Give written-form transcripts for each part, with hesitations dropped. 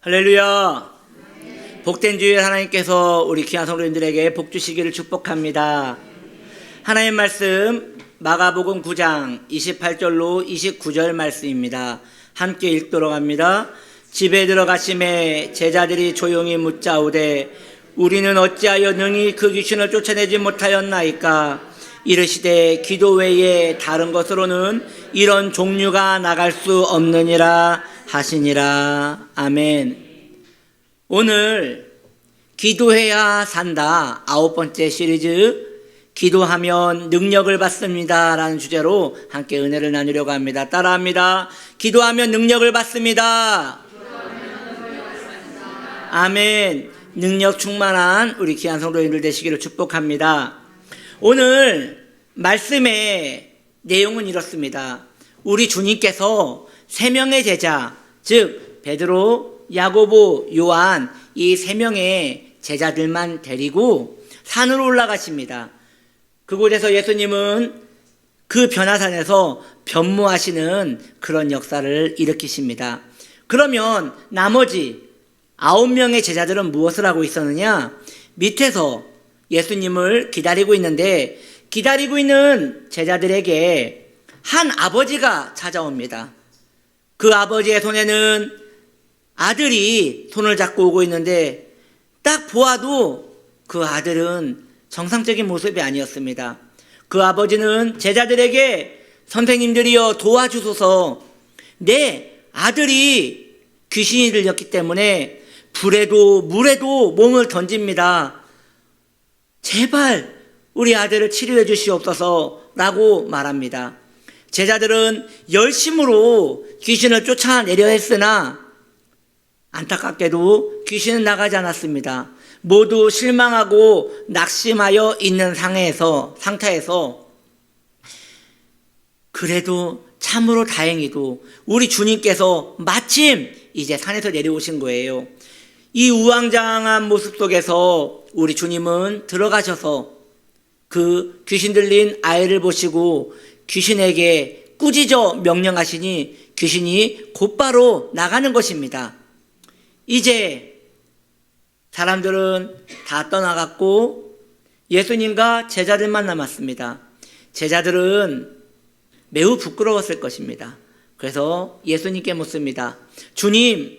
할렐루야. 복된 주일 하나님께서 우리 귀한 성도님들에게 복 주시기를 축복합니다. 하나님 말씀 마가복음 9장 28절로 29절 말씀입니다. 함께 읽도록 합니다. 집에 들어가심에 제자들이 조용히 묻자오되 우리는 어찌하여 능히 그 귀신을 쫓아내지 못하였나이까? 이르시되 기도 외에 다른 것으로는 이런 종류가 나갈 수 없느니라 하시니라. 아멘. 오늘 기도해야 산다 9번째 시리즈 기도하면 능력을 받습니다 라는 주제로 함께 은혜를 나누려고 합니다. 따라합니다. 기도하면 능력을 받습니다. 아멘. 능력 충만한 우리 귀한 성도님들 되시기를 축복합니다. 오늘 말씀의 내용은 이렇습니다. 우리 주님께서 3명의 제자, 즉 베드로, 야고보, 요한 이 3명의 제자들만 데리고 산으로 올라가십니다. 그곳에서 예수님은 그 변화산에서 변모하시는 그런 역사를 일으키십니다. 그러면 나머지 9명의 제자들은 무엇을 하고 있었느냐? 밑에서 예수님을 기다리고 있는데 기다리고 있는 제자들에게 한 아버지가 찾아옵니다. 그 아버지의 손에는 아들이 손을 잡고 오고 있는데 딱 보아도 그 아들은 정상적인 모습이 아니었습니다. 그 아버지는 제자들에게 선생님들이여 도와주소서, 내 아들이 귀신이 들렸기 때문에 불에도 물에도 몸을 던집니다. 제발 우리 아들을 치료해 주시옵소서 라고 말합니다. 제자들은 열심으로 귀신을 쫓아내려 했으나 안타깝게도 귀신은 나가지 않았습니다. 모두 실망하고 낙심하여 있는 상태에서 그래도 참으로 다행히도 우리 주님께서 마침 이제 산에서 내려오신 거예요. 이 우왕좌왕한 모습 속에서 우리 주님은 들어가셔서 그 귀신 들린 아이를 보시고 귀신에게 꾸짖어 명령하시니 귀신이 곧바로 나가는 것입니다. 이제 사람들은 다 떠나갔고 예수님과 제자들만 남았습니다. 제자들은 매우 부끄러웠을 것입니다. 그래서 예수님께 묻습니다. 주님,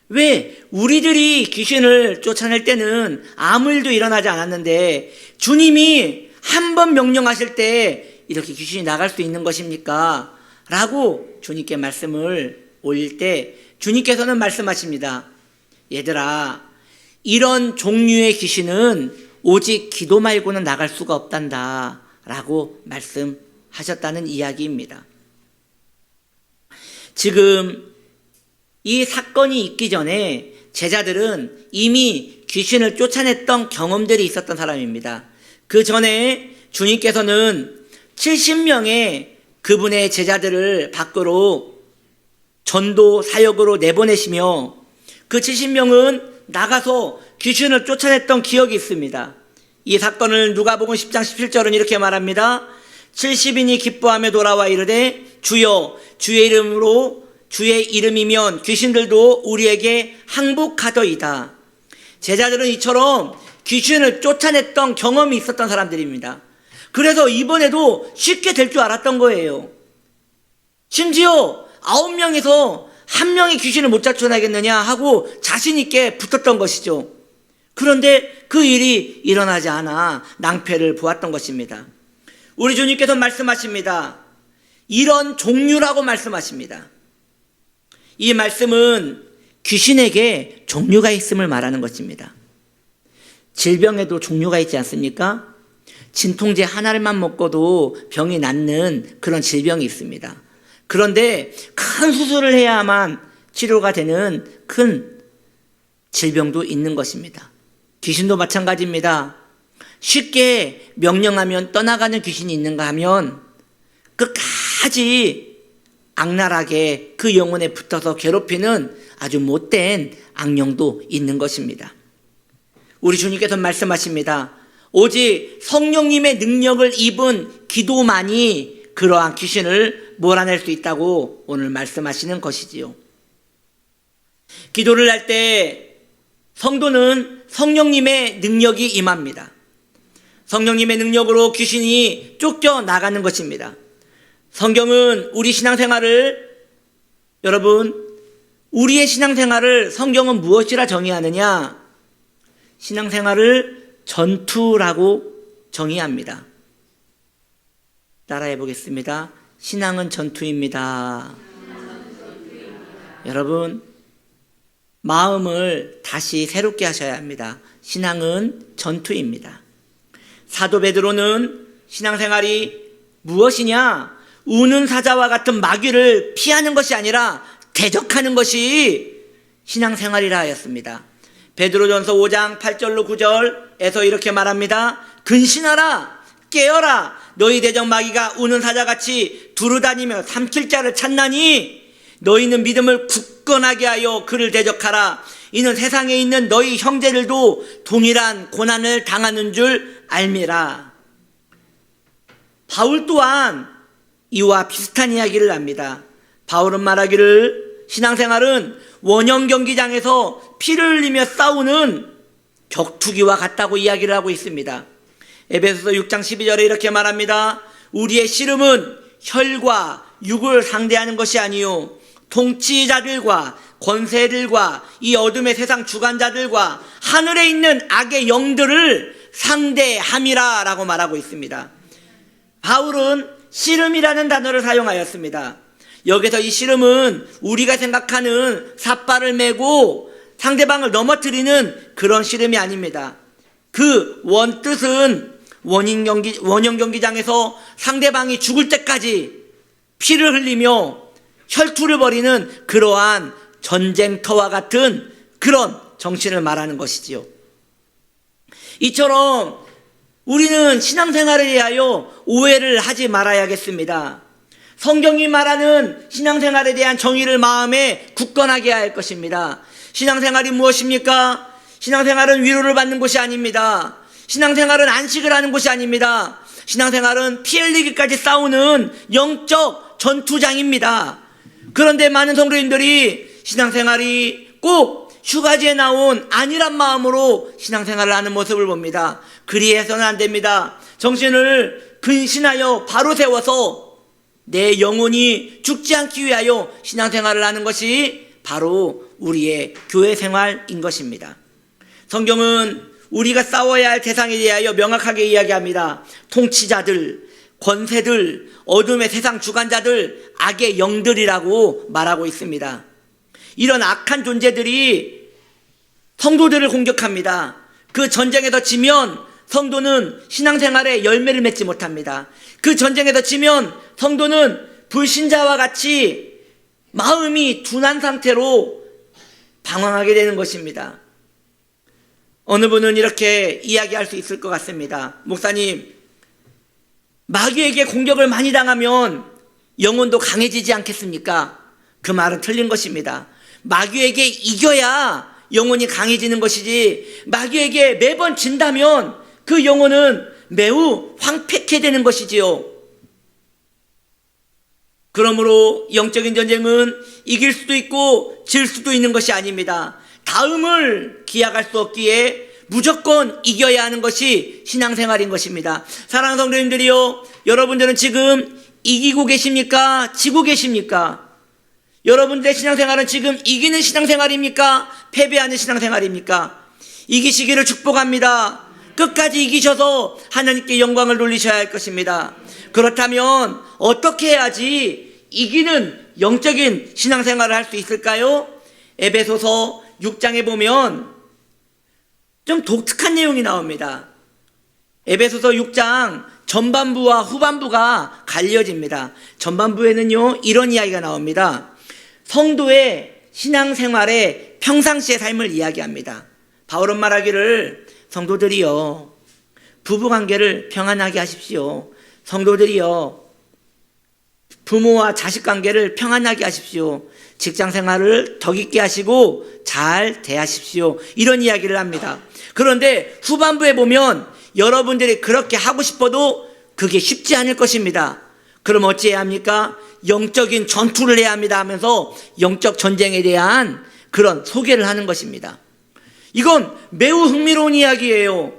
왜 우리들이 귀신을 쫓아낼 때는 아무 일도 일어나지 않았는데 주님이 한 번 명령하실 때 이렇게 귀신이 나갈 수 있는 것입니까? 라고 주님께 말씀을 올릴 때 주님께서는 말씀하십니다. 얘들아, 이런 종류의 귀신은 오직 기도 말고는 나갈 수가 없단다 라고 말씀하셨다는 이야기입니다. 지금 이 사건이 있기 전에 제자들은 이미 귀신을 쫓아냈던 경험들이 있었던 사람입니다. 그 전에 주님께서는 70명의 그분의 제자들을 밖으로 전도 사역으로 내보내시며 그 70명은 나가서 귀신을 쫓아냈던 기억이 있습니다. 이 사건을 누가복음 10장 17절은 이렇게 말합니다. 70인이 기뻐하며 돌아와 이르되 주여 주의 이름이면 귀신들도 우리에게 항복하더이다. 제자들은 이처럼 귀신을 쫓아냈던 경험이 있었던 사람들입니다. 그래서 이번에도 쉽게 될 줄 알았던 거예요. 심지어 9명에서 1명의 귀신을 못 쫓아내겠느냐 하고 자신 있게 붙었던 것이죠. 그런데 그 일이 일어나지 않아 낭패를 보았던 것입니다. 우리 주님께서 말씀하십니다. 이런 종류라고 말씀하십니다. 이 말씀은 귀신에게 종류가 있음을 말하는 것입니다. 질병에도 종류가 있지 않습니까? 진통제 하나만 먹고도 병이 낫는 그런 질병이 있습니다. 그런데 큰 수술을 해야만 치료가 되는 큰 질병도 있는 것입니다. 귀신도 마찬가지입니다. 쉽게 명령하면 떠나가는 귀신이 있는가 하면 끝까지 악랄하게 그 영혼에 붙어서 괴롭히는 아주 못된 악령도 있는 것입니다. 우리 주님께서 말씀하십니다. 오직 성령님의 능력을 입은 기도만이 그러한 귀신을 몰아낼 수 있다고 오늘 말씀하시는 것이지요. 기도를 할 때 성도는 성령님의 능력이 임합니다. 성령님의 능력으로 귀신이 쫓겨나가는 것입니다. 성경은 우리 신앙생활을, 여러분, 우리의 신앙생활을 성경은 무엇이라 정의하느냐? 신앙생활을 전투라고 정의합니다. 따라해 보겠습니다. 신앙은 전투입니다. 여러분, 마음을 다시 새롭게 하셔야 합니다. 신앙은 전투입니다. 사도 베드로는 신앙생활이 무엇이냐? 우는 사자와 같은 마귀를 피하는 것이 아니라 대적하는 것이 신앙생활이라 하였습니다. 베드로전서 5장 8절로 9절에서 이렇게 말합니다. 근신하라, 깨어라, 너희 대적 마귀가 우는 사자같이 두루다니며 삼킬 자를 찾나니 너희는 믿음을 굳건하게 하여 그를 대적하라. 이는 세상에 있는 너희 형제들도 동일한 고난을 당하는 줄 알미라. 바울 또한 이와 비슷한 이야기를 합니다. 바울은 말하기를 신앙생활은 원형 경기장에서 피를 흘리며 싸우는 격투기와 같다고 이야기를 하고 있습니다. 에베소서 6장 12절에 이렇게 말합니다. 우리의 씨름은 혈과 육을 상대하는 것이 아니요 통치자들과 권세들과 이 어둠의 세상 주관자들과 하늘에 있는 악의 영들을 상대함이라 라고 말하고 있습니다. 바울은 씨름이라는 단어를 사용하였습니다. 여기서 이 씨름은 우리가 생각하는 삿발을 메고 상대방을 넘어뜨리는 그런 씨름이 아닙니다. 그 원뜻은 원형 경기장에서 상대방이 죽을 때까지 피를 흘리며 혈투를 벌이는 그러한 전쟁터와 같은 그런 정신을 말하는 것이지요. 이처럼 우리는 신앙생활에 대하여 오해를 하지 말아야겠습니다. 성경이 말하는 신앙생활에 대한 정의를 마음에 굳건하게 할 것입니다. 신앙생활이 무엇입니까? 신앙생활은 위로를 받는 것이 아닙니다. 신앙생활은 안식을 하는 것이 아닙니다. 신앙생활은 피 흘리기까지 싸우는 영적 전투장입니다. 그런데 많은 성도님들이 신앙생활이 꼭 휴가지에 나온 안일한 마음으로 신앙생활을 하는 모습을 봅니다. 그리해서는 안 됩니다. 정신을 근신하여 바로 세워서 내 영혼이 죽지 않기 위하여 신앙생활을 하는 것이 바로 우리의 교회 생활인 것입니다. 성경은 우리가 싸워야 할 대상에 대하여 명확하게 이야기합니다. 통치자들, 권세들, 어둠의 세상 주관자들, 악의 영들이라고 말하고 있습니다. 이런 악한 존재들이 성도들을 공격합니다. 그 전쟁에서 지면 성도는 신앙생활에 열매를 맺지 못합니다. 그 전쟁에서 지면 성도는 불신자와 같이 마음이 둔한 상태로 방황하게 되는 것입니다. 어느 분은 이렇게 이야기할 수 있을 것 같습니다. 목사님, 마귀에게 공격을 많이 당하면 영혼도 강해지지 않겠습니까? 그 말은 틀린 것입니다. 마귀에게 이겨야 영혼이 강해지는 것이지, 마귀에게 매번 진다면 그 영혼은 매우 황폐케 되는 것이지요. 그러므로 영적인 전쟁은 이길 수도 있고 질 수도 있는 것이 아닙니다. 다음을 기약할 수 없기에 무조건 이겨야 하는 것이 신앙생활인 것입니다. 사랑하는 성도님들이요, 여러분들은 지금 이기고 계십니까? 지고 계십니까? 여러분들의 신앙생활은 지금 이기는 신앙생활입니까? 패배하는 신앙생활입니까? 이기시기를 축복합니다. 끝까지 이기셔서 하나님께 영광을 돌리셔야 할 것입니다. 그렇다면 어떻게 해야지 이기는 영적인 신앙생활을 할 수 있을까요? 에베소서 6장에 보면 좀 독특한 내용이 나옵니다. 에베소서 6장 전반부와 후반부가 갈려집니다. 전반부에는요, 이런 이야기가 나옵니다. 성도의 신앙생활의 평상시의 삶을 이야기합니다. 바울은 말하기를 성도들이여 부부관계를 평안하게 하십시오. 성도들이여 부모와 자식관계를 평안하게 하십시오. 직장생활을 덕 있게 하시고 잘 대하십시오. 이런 이야기를 합니다. 그런데 후반부에 보면 여러분들이 그렇게 하고 싶어도 그게 쉽지 않을 것입니다. 그럼 어찌해야 합니까? 영적인 전투를 해야 합니다 하면서 영적 전쟁에 대한 그런 소개를 하는 것입니다. 이건 매우 흥미로운 이야기예요.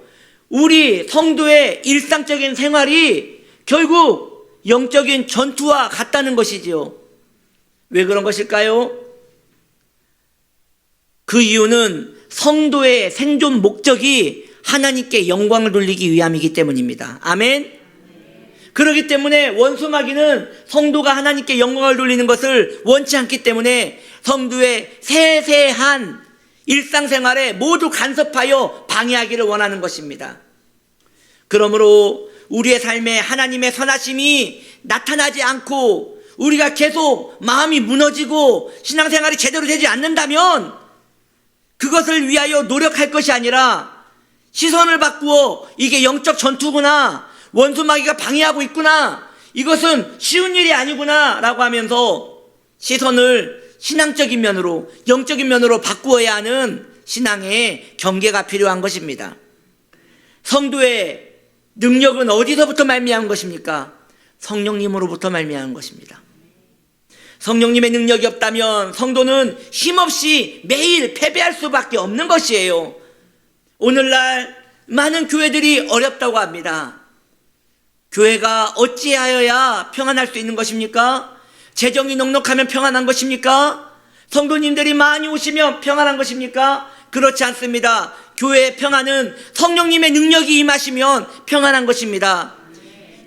우리 성도의 일상적인 생활이 결국 영적인 전투와 같다는 것이지요. 왜 그런 것일까요? 그 이유는 성도의 생존 목적이 하나님께 영광을 돌리기 위함이기 때문입니다. 아멘. 그렇기 때문에 원수마귀는 성도가 하나님께 영광을 돌리는 것을 원치 않기 때문에 성도의 세세한 일상생활에 모두 간섭하여 방해하기를 원하는 것입니다. 그러므로 우리의 삶에 하나님의 선하심이 나타나지 않고 우리가 계속 마음이 무너지고 신앙생활이 제대로 되지 않는다면 그것을 위하여 노력할 것이 아니라 시선을 바꾸어 이게 영적 전투구나, 원수마귀가 방해하고 있구나, 이것은 쉬운 일이 아니구나 라고 하면서 시선을 신앙적인 면으로, 영적인 면으로 바꾸어야 하는 신앙의 경계가 필요한 것입니다. 성도의 능력은 어디서부터 말미암은 것입니까? 성령님으로부터 말미암은 것입니다. 성령님의 능력이 없다면 성도는 힘없이 매일 패배할 수밖에 없는 것이에요. 오늘날 많은 교회들이 어렵다고 합니다. 교회가 어찌하여야 평안할 수 있는 것입니까? 재정이 넉넉하면 평안한 것입니까? 성도님들이 많이 오시면 평안한 것입니까? 그렇지 않습니다. 교회의 평안은 성령님의 능력이 임하시면 평안한 것입니다.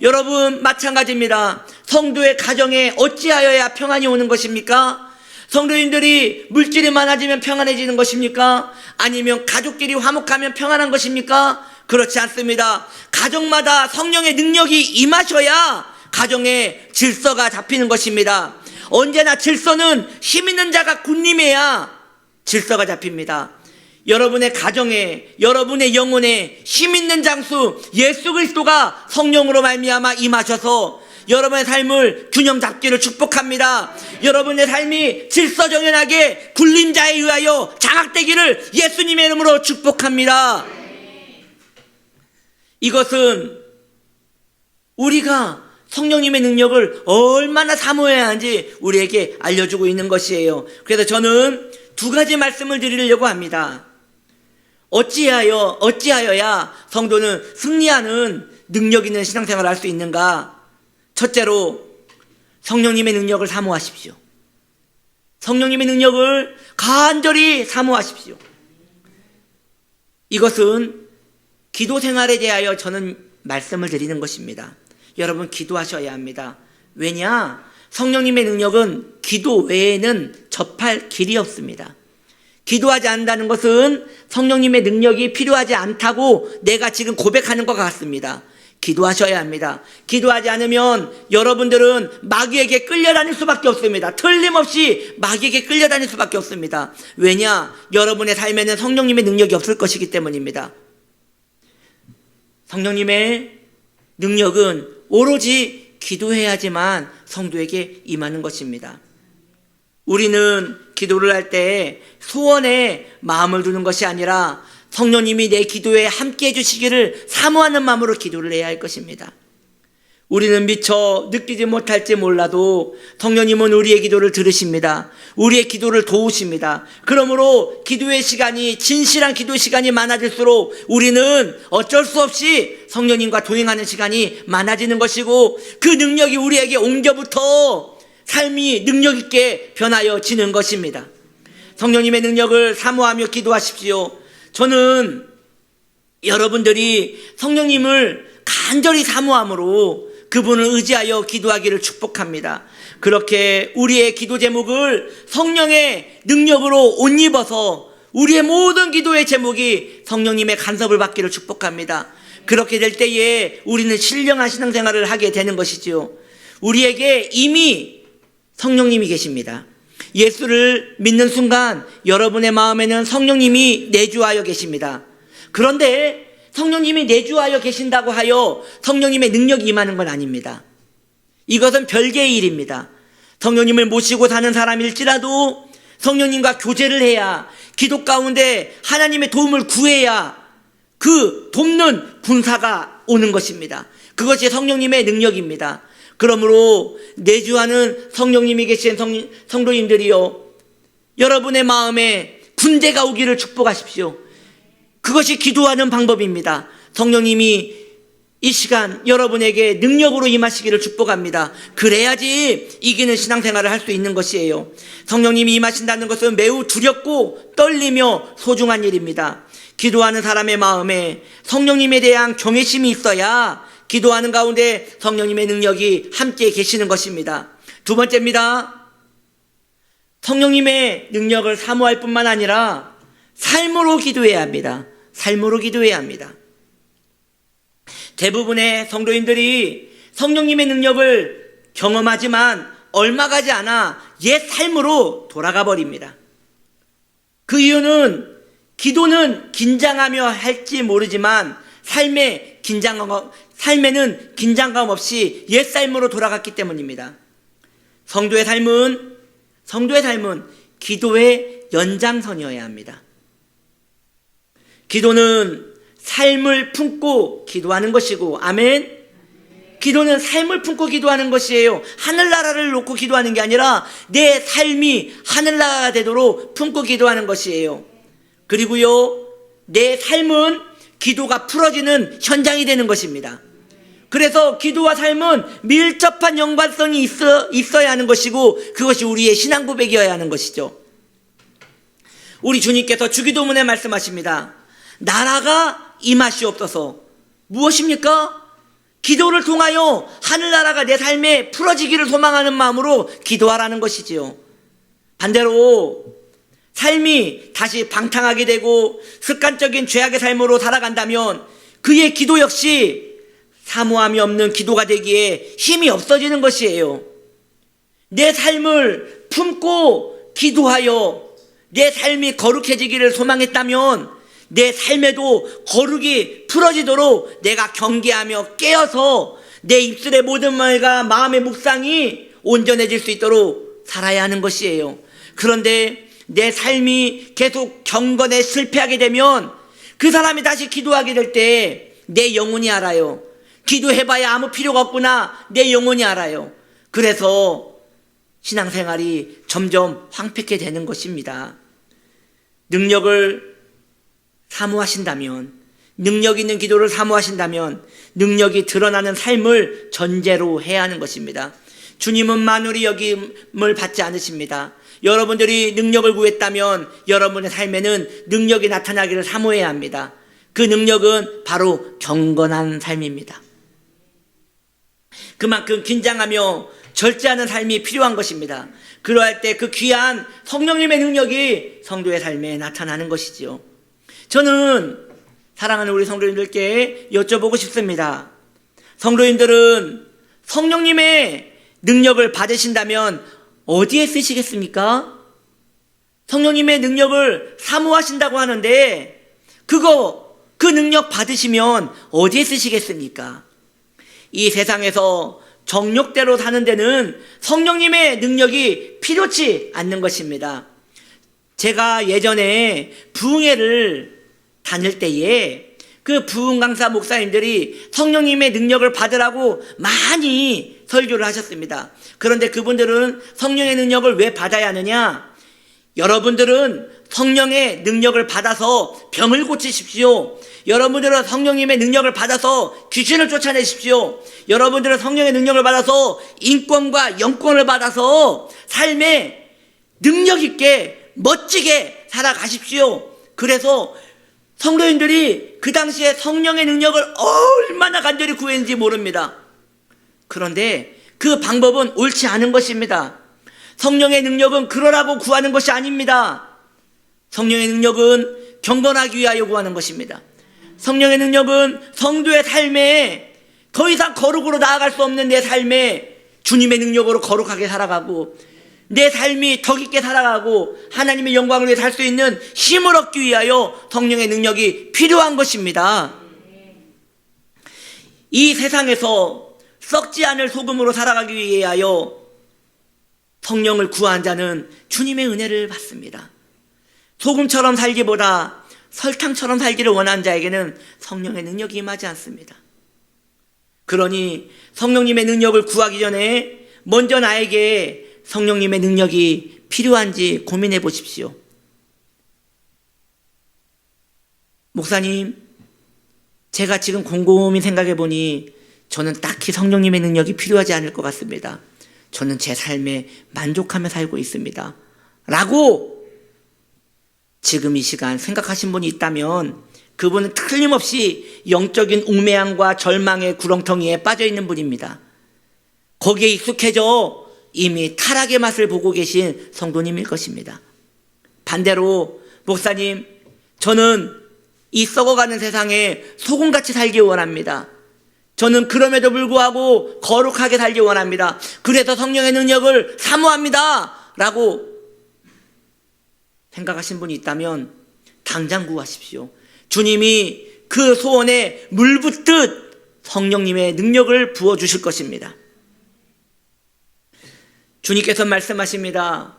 여러분 마찬가지입니다. 성도의 가정에 어찌하여야 평안이 오는 것입니까? 성도님들이 물질이 많아지면 평안해지는 것입니까? 아니면 가족끼리 화목하면 평안한 것입니까? 그렇지 않습니다. 가정마다 성령의 능력이 임하셔야 가정에 질서가 잡히는 것입니다. 언제나 질서는 힘 있는 자가 군림해야 질서가 잡힙니다. 여러분의 가정에, 여러분의 영혼에 힘 있는 장수 예수 그리스도가 성령으로 말미암아 임하셔서 여러분의 삶을 균형 잡기를 축복합니다. 여러분의 삶이 질서정연하게 군림자에 의하여 장악되기를 예수님의 이름으로 축복합니다. 이것은 우리가 성령님의 능력을 얼마나 사모해야 하는지 우리에게 알려주고 있는 것이에요. 그래서 저는 두 가지 말씀을 드리려고 합니다. 어찌하여야 성도는 승리하는 능력 있는 신앙생활을 할 수 있는가? 첫째로 성령님의 능력을 사모하십시오. 성령님의 능력을 간절히 사모하십시오. 이것은 기도 생활에 대하여 저는 말씀을 드리는 것입니다. 여러분 기도하셔야 합니다. 왜냐? 성령님의 능력은 기도 외에는 접할 길이 없습니다. 기도하지 않는다는 것은 성령님의 능력이 필요하지 않다고 내가 지금 고백하는 것 같습니다. 기도하셔야 합니다. 기도하지 않으면 여러분들은 마귀에게 끌려다닐 수밖에 없습니다. 틀림없이 마귀에게 끌려다닐 수밖에 없습니다. 왜냐? 여러분의 삶에는 성령님의 능력이 없을 것이기 때문입니다. 성령님의 능력은 오로지 기도해야지만 성도에게 임하는 것입니다. 우리는 기도를 할 때 소원에 마음을 두는 것이 아니라 성령님이 내 기도에 함께 해주시기를 사모하는 마음으로 기도를 해야 할 것입니다. 우리는 미처 느끼지 못할지 몰라도 성령님은 우리의 기도를 들으십니다. 우리의 기도를 도우십니다. 그러므로 기도의 시간이, 진실한 기도 시간이 많아질수록 우리는 어쩔 수 없이 성령님과 동행하는 시간이 많아지는 것이고 그 능력이 우리에게 옮겨붙어 삶이 능력 있게 변하여지는 것입니다. 성령님의 능력을 사모하며 기도하십시오. 저는 여러분들이 성령님을 간절히 사모함으로 그분을 의지하여 기도하기를 축복합니다. 그렇게 우리의 기도 제목을 성령의 능력으로 옷 입어서 우리의 모든 기도의 제목이 성령님의 간섭을 받기를 축복합니다. 그렇게 될 때에 우리는 신령한 신앙생활을 하게 되는 것이지요. 우리에게 이미 성령님이 계십니다. 예수를 믿는 순간 여러분의 마음에는 성령님이 내주하여 계십니다. 그런데 성령님이 내주하여 계신다고 하여 성령님의 능력이 임하는 건 아닙니다. 이것은 별개의 일입니다. 성령님을 모시고 사는 사람일지라도 성령님과 교제를 해야, 기도 가운데 하나님의 도움을 구해야 그 돕는 군사가 오는 것입니다. 그것이 성령님의 능력입니다. 그러므로 내주하는 성령님이 계신 성도님들이요, 여러분의 마음에 군대가 오기를 축복하십시오. 그것이 기도하는 방법입니다. 성령님이 이 시간 여러분에게 능력으로 임하시기를 축복합니다. 그래야지 이기는 신앙생활을 할 수 있는 것이에요. 성령님이 임하신다는 것은 매우 두렵고 떨리며 소중한 일입니다. 기도하는 사람의 마음에 성령님에 대한 경외심이 있어야 기도하는 가운데 성령님의 능력이 함께 계시는 것입니다. 두 번째입니다. 성령님의 능력을 사모할 뿐만 아니라 삶으로 기도해야 합니다. 삶으로 기도해야 합니다. 대부분의 성도인들이 성령님의 능력을 경험하지만 얼마 가지 않아 옛 삶으로 돌아가 버립니다. 그 이유는 기도는 긴장하며 할지 모르지만 삶에는 긴장감 없이 옛 삶으로 돌아갔기 때문입니다. 성도의 삶은 기도의 연장선이어야 합니다. 기도는 삶을 품고 기도하는 것이고, 아멘. 기도는 삶을 품고 기도하는 것이에요. 하늘나라를 놓고 기도하는 게 아니라 내 삶이 하늘나라가 되도록 품고 기도하는 것이에요. 그리고요, 내 삶은 기도가 풀어지는 현장이 되는 것입니다. 그래서 기도와 삶은 밀접한 연관성이 있어야 하는 것이고, 그것이 우리의 신앙 고백이어야 하는 것이죠. 우리 주님께서 주기도문에 말씀하십니다. 나라가 임하시옵소서. 무엇입니까? 기도를 통하여 하늘나라가 내 삶에 풀어지기를 소망하는 마음으로 기도하라는 것이지요. 반대로 삶이 다시 방탕하게 되고 습관적인 죄악의 삶으로 살아간다면 그의 기도 역시 사모함이 없는 기도가 되기에 힘이 없어지는 것이에요. 내 삶을 품고 기도하여 내 삶이 거룩해지기를 소망했다면 내 삶에도 거룩이 풀어지도록 내가 경계하며 깨어서 내 입술의 모든 말과 마음의 묵상이 온전해질 수 있도록 살아야 하는 것이에요. 그런데 내 삶이 계속 경건에 실패하게 되면 그 사람이 다시 기도하게 될 때 내 영혼이 알아요. 기도해봐야 아무 필요가 없구나. 내 영혼이 알아요. 그래서 신앙생활이 점점 황폐케 되는 것입니다. 능력을 사모하신다면, 능력 있는 기도를 사모하신다면 능력이 드러나는 삶을 전제로 해야 하는 것입니다. 주님은 만물이 여김을 받지 않으십니다. 여러분들이 능력을 구했다면 여러분의 삶에는 능력이 나타나기를 사모해야 합니다. 그 능력은 바로 경건한 삶입니다. 그만큼 긴장하며 절제하는 삶이 필요한 것입니다. 그러할 때 그 귀한 성령님의 능력이 성도의 삶에 나타나는 것이지요. 저는 사랑하는 우리 성도님들께 여쭤보고 싶습니다. 성도님들은 성령님의 능력을 받으신다면 어디에 쓰시겠습니까? 성령님의 능력을 사모하신다고 하는데 그 능력 받으시면 어디에 쓰시겠습니까? 이 세상에서 정욕대로 사는 데는 성령님의 능력이 필요치 않는 것입니다. 제가 예전에 부흥회를 다닐 때에 그 부흥 강사 목사님들이 성령님의 능력을 받으라고 많이 설교를 하셨습니다. 그런데 그분들은 성령의 능력을 왜 받아야 하느냐? 여러분들은 성령의 능력을 받아서 병을 고치십시오. 여러분들은 성령님의 능력을 받아서 귀신을 쫓아내십시오. 여러분들은 성령의 능력을 받아서 인권과 영권을 받아서 삶에 능력 있게 멋지게 살아가십시오. 그래서 성도인들이 그 당시에 성령의 능력을 얼마나 간절히 구했는지 모릅니다. 그런데 그 방법은 옳지 않은 것입니다. 성령의 능력은 그러라고 구하는 것이 아닙니다. 성령의 능력은 경건하기 위하여 구하는 것입니다. 성령의 능력은 성도의 삶에 더 이상 거룩으로 나아갈 수 없는 내 삶에 주님의 능력으로 거룩하게 살아가고 내 삶이 더 깊게 살아가고 하나님의 영광을 위해 살 수 있는 힘을 얻기 위하여 성령의 능력이 필요한 것입니다. 이 세상에서 썩지 않을 소금으로 살아가기 위하여 성령을 구한 자는 주님의 은혜를 받습니다. 소금처럼 살기보다 설탕처럼 살기를 원하는 자에게는 성령의 능력이 임하지 않습니다. 그러니 성령님의 능력을 구하기 전에 먼저 나에게 성령님의 능력이 필요한지 고민해 보십시오. 목사님, 제가 지금 곰곰이 생각해 보니 저는 딱히 성령님의 능력이 필요하지 않을 것 같습니다. 저는 제 삶에 만족하며 살고 있습니다. 라고 지금 이 시간 생각하신 분이 있다면 그분은 틀림없이 영적인 웅매함과 절망의 구렁텅이에 빠져 있는 분입니다. 거기에 익숙해져 이미 타락의 맛을 보고 계신 성도님일 것입니다. 반대로 목사님, 저는 이 썩어가는 세상에 소금같이 살기 원합니다. 저는 그럼에도 불구하고 거룩하게 살기 원합니다. 그래서 성령의 능력을 사모합니다. 라고 생각하신 분이 있다면 당장 구하십시오. 주님이 그 소원에 물 붓듯 성령님의 능력을 부어주실 것입니다. 주님께서 말씀하십니다.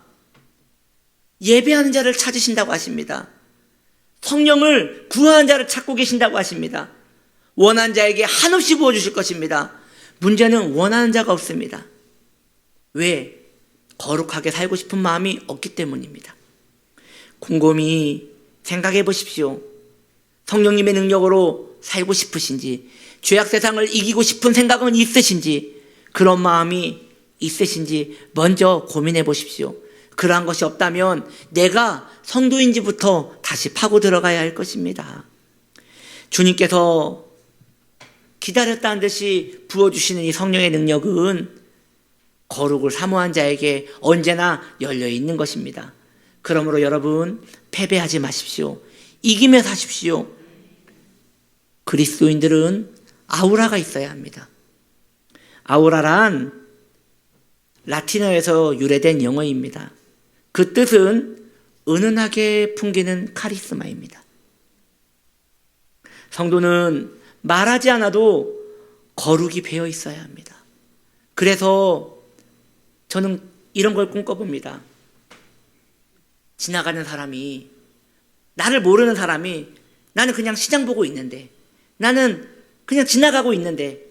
예배하는 자를 찾으신다고 하십니다. 성령을 구하는 자를 찾고 계신다고 하십니다. 원하는 자에게 한없이 부어주실 것입니다. 문제는 원하는 자가 없습니다. 왜? 거룩하게 살고 싶은 마음이 없기 때문입니다. 곰곰이 생각해 보십시오. 성령님의 능력으로 살고 싶으신지, 죄악 세상을 이기고 싶은 생각은 있으신지, 그런 마음이 있으신지 먼저 고민해 보십시오. 그러한 것이 없다면 내가 성도인지부터 다시 파고 들어가야 할 것입니다. 주님께서 기다렸다는 듯이 부어주시는 이 성령의 능력은 거룩을 사모한 자에게 언제나 열려 있는 것입니다. 그러므로 여러분, 패배하지 마십시오. 이기며 사십시오. 그리스도인들은 아우라가 있어야 합니다. 아우라란 라틴어에서 유래된 영어입니다. 그 뜻은 은은하게 풍기는 카리스마입니다. 성도는 말하지 않아도 거룩이 배어 있어야 합니다. 그래서 저는 이런 걸 꿈꿔봅니다. 지나가는 사람이, 나를 모르는 사람이, 나는 그냥 시장 보고 있는데, 나는 그냥 지나가고 있는데,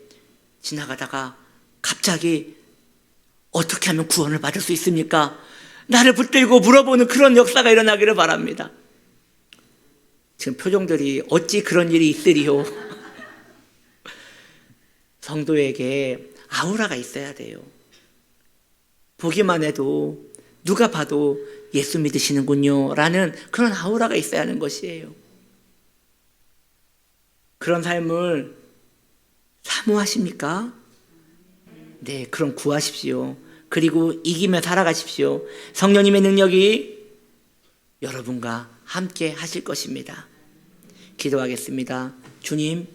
지나가다가 갑자기 어떻게 하면 구원을 받을 수 있습니까? 나를 붙들고 물어보는 그런 역사가 일어나기를 바랍니다. 지금 표정들이 어찌 그런 일이 있으리요? 성도에게 아우라가 있어야 돼요. 보기만 해도 누가 봐도 예수 믿으시는군요 라는 그런 아우라가 있어야 하는 것이에요. 그런 삶을 사모하십니까? 네, 그럼 구하십시오. 그리고 이기며 살아가십시오. 성령님의 능력이 여러분과 함께 하실 것입니다. 기도하겠습니다. 주님,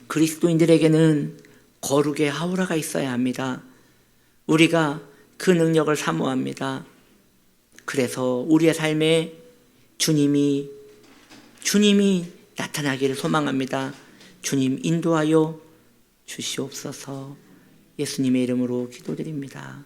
그리스도인들에게는 거룩의 아우라가 있어야 합니다. 우리가 그 능력을 사모합니다. 그래서 우리의 삶에 주님이 나타나기를 소망합니다. 주님 인도하여 주시옵소서. 예수님의 이름으로 기도드립니다.